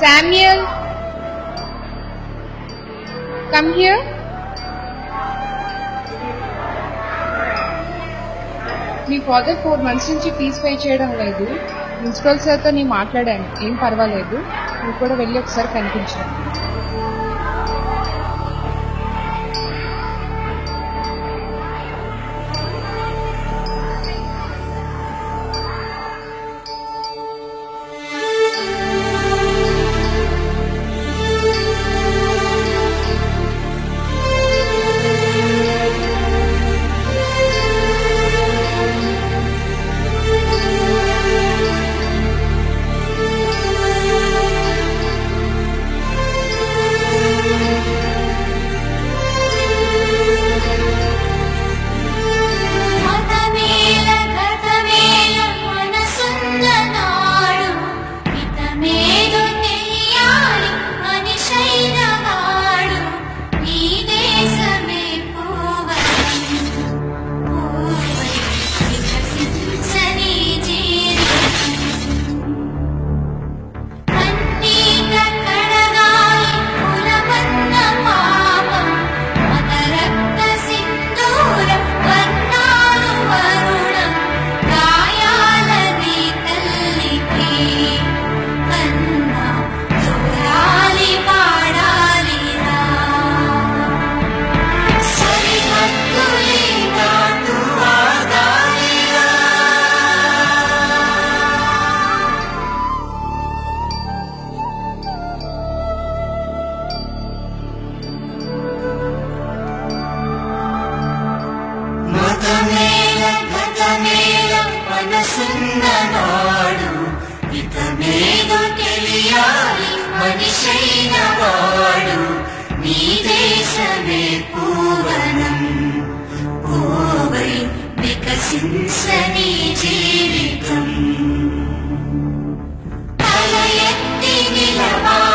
Samuel, come here. Me father 4 months నుంచి fee pay చేయడం లేదు. ప్రిన్సిపల్ సార్తో నేను మాట్లాడాను, ఏం పర్వాలేదు, నువ్వు కూడా వెళ్ళి ఒకసారి కనిపించాను. మనసున్ననాడు ఇతమేదో తెలియాలి మనిషైన వాడు నీ దేశమే పూవనం పూవై వికసించని జీవితం తల ఎత్తి నిలవా